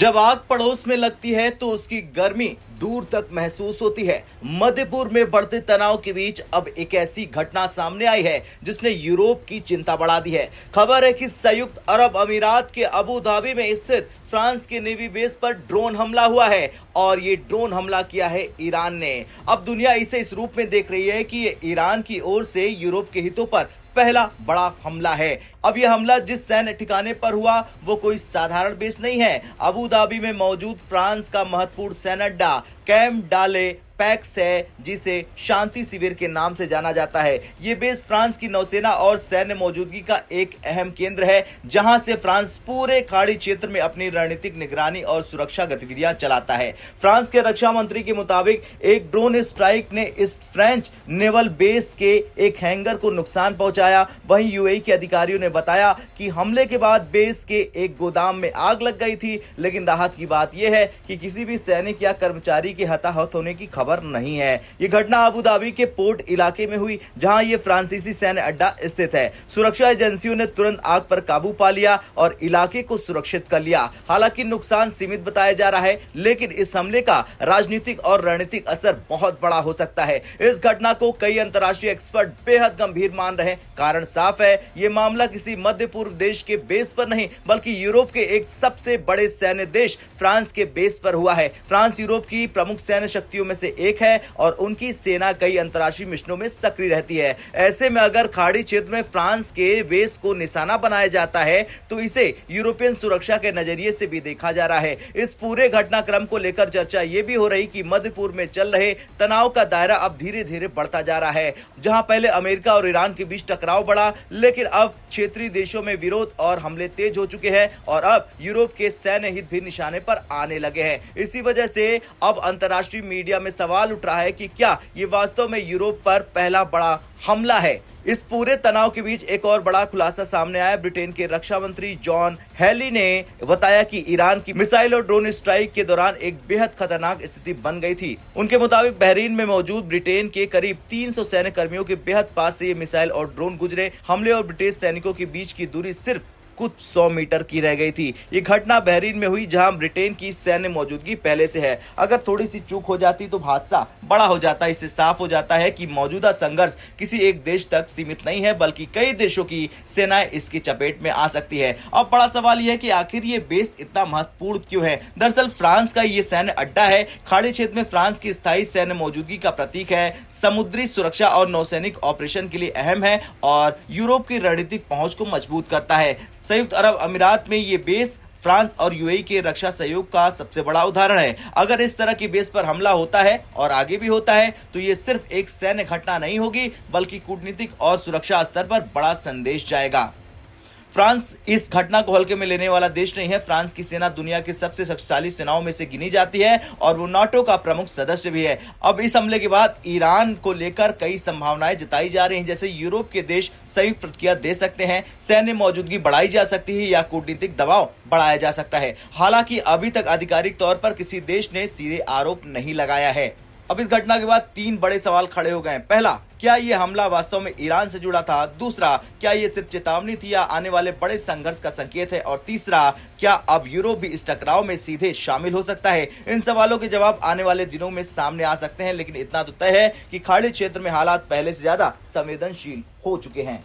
जब आग पड़ोस में लगती है तो उसकी गर्मी दूर तक महसूस होती है। मध्य पूर्व में बढ़ते तनाव के बीच अब एक ऐसी घटना सामने आई है जिसने यूरोप की चिंता बढ़ा दी है। खबर है कि संयुक्त अरब अमीरात के अबू धाबी में स्थित फ्रांस के नेवी बेस पर ड्रोन हमला हुआ है और ये ड्रोन हमला किया है ईरान ने। अब दुनिया इसे इस रूप में देख रही है कि ये ईरान की ओर से यूरोप के हितों पर पहला बड़ा हमला है। अब यह हमला जिस सैन्य ठिकाने पर हुआ वो कोई साधारण बेस नहीं है। अबू धाबी में मौजूद फ्रांस का महत्वपूर्ण सैन्य अड्डा कैम्प डाले पैक्स है, जिसे शांति शिविर के नाम से जाना जाता है। ये बेस फ्रांस की नौसेना और सैन्य मौजूदगी का एक अहम केंद्र है, जहां से फ्रांस पूरे खाड़ी क्षेत्र में अपनी रणनीतिक निगरानी और सुरक्षा गतिविधियां चलाता है। फ्रांस के रक्षा मंत्री के मुताबिक एक ड्रोन स्ट्राइक ने इस फ्रेंच नेवल बेस के एक हैंगर को नुकसान पहुंचाया। वहीं यूएई के अधिकारियों ने बताया कि हमले के बाद बेस के एक गोदाम में आग लग गई थी, लेकिन राहत की बात यह है कि किसी भी सैनिक या कर्मचारी के हताहत होने की खबर नहीं है। यह घटना अबू धाबी के पोर्ट इलाके में हुई, जहां यह फ्रांसीसी सैन्य अड्डा स्थित है। सुरक्षा एजेंसियों ने तुरंत आग पर काबू पा लिया और इलाके को सुरक्षित कर लिया। हालांकि नुकसान सीमित बताया जा रहा है, लेकिन इस हमले का राजनीतिक और रणनीतिक असर बहुत बड़ा हो सकता है। इस घटना को कई अंतर्राष्ट्रीय एक्सपर्ट बेहद गंभीर मान रहे हैं। कारण साफ है, यह मामला किसी मध्य पूर्व देश के बेस पर नहीं, बल्कि यूरोप के एक सबसे बड़े सैन्य देश फ्रांस के बेस पर हुआ है। फ्रांस यूरोप की प्रमुख सैन्य शक्तियों में से एक है और उनकी सेना कई अंतर्राष्ट्रीय मिशनों में सक्रिय रहती है। ऐसे में अगर खाड़ी क्षेत्र में फ्रांस के बेस को निशाना बनाया जाता है तो इसे यूरोपियन सुरक्षा के नजरिए से भी देखा जा रहा है। इस पूरे घटनाक्रम को लेकर चर्चा यह भी हो रही कि मध्य पूर्व में चल रहे तनाव का दायरा अब धीरे धीरे बढ़ता जा रहा है। जहां पहले अमेरिका और ईरान के बीच टकराव बढ़ा, लेकिन अब क्षेत्रीय देशों में विरोध और हमले तेज हो चुके हैं और अब यूरोप के सैन्य हित भी निशाने पर आने लगे हैं। इसी वजह से अब अंतर्राष्ट्रीय मीडिया में सवाल उठ रहा है कि क्या ये वास्तव में यूरोप पर पहला बड़ा हमला है। इस पूरे तनाव के बीच एक और बड़ा खुलासा सामने आया। ब्रिटेन के रक्षा मंत्री जॉन हेली ने बताया कि ईरान की मिसाइल और ड्रोन स्ट्राइक के दौरान एक बेहद खतरनाक स्थिति बन गई थी। उनके मुताबिक बहरीन में मौजूद ब्रिटेन के करीब 300 सैन्य कर्मियों के बेहद पास से ये मिसाइल और ड्रोन गुजरे। हमले और ब्रिटिश सैनिकों के बीच की दूरी सिर्फ कुछ 100 मीटर की रह गई थी। ये घटना बहरीन में हुई, जहां ब्रिटेन की सैन्य मौजूदगी पहले से है। अगर थोड़ी सी चूक हो जाती तो हादसा बड़ा हो जाता। इससे साफ हो जाता है कि मौजूदा संघर्ष किसी एक देश तक सीमित नहीं है, बल्कि कई देशों की सेनाएं इसकी चपेट में आ सकती है। अब बड़ा सवाल यह है कि आखिर ये बेस इतना महत्वपूर्ण क्यों है। दरअसल फ्रांस का ये सैन्य अड्डा है, खाड़ी क्षेत्र में फ्रांस की स्थायी सैन्य मौजूदगी का प्रतीक है, समुद्री सुरक्षा और नौसैनिक ऑपरेशन के लिए अहम है और यूरोप की रणनीतिक पहुंच को मजबूत करता है। संयुक्त अरब अमीरात में ये बेस फ्रांस और यूएई के रक्षा सहयोग का सबसे बड़ा उदाहरण है। अगर इस तरह की बेस पर हमला होता है और आगे भी होता है तो ये सिर्फ एक सैन्य घटना नहीं होगी, बल्कि कूटनीतिक और सुरक्षा स्तर पर बड़ा संदेश जाएगा। फ्रांस इस घटना को हल्के में लेने वाला देश नहीं है। फ्रांस की सेना दुनिया की सबसे शक्तिशाली सेनाओं में से गिनी जाती है और वो नाटो का प्रमुख सदस्य भी है। अब इस हमले के बाद ईरान को लेकर कई संभावनाएं जताई जा रही हैं, जैसे यूरोप के देश संयुक्त प्रतिक्रिया दे सकते हैं, सैन्य मौजूदगी बढ़ाई जा सकती है या कूटनीतिक दबाव बढ़ाया जा सकता है। हालांकि अभी तक आधिकारिक तौर पर किसी देश ने सीधे आरोप नहीं लगाया है। अब इस घटना के बाद 3 बड़े सवाल खड़े हो गए। पहला, क्या यह हमला वास्तव में ईरान से जुड़ा था? दूसरा, क्या यह सिर्फ चेतावनी थी या आने वाले बड़े संघर्ष का संकेत है? और तीसरा, क्या अब यूरोप भी इस टकराव में सीधे शामिल हो सकता है? इन सवालों के जवाब आने वाले दिनों में सामने आ सकते हैं, लेकिन इतना तो तय है कि खाड़ी क्षेत्र में हालात पहले से ज्यादा संवेदनशील हो चुके हैं।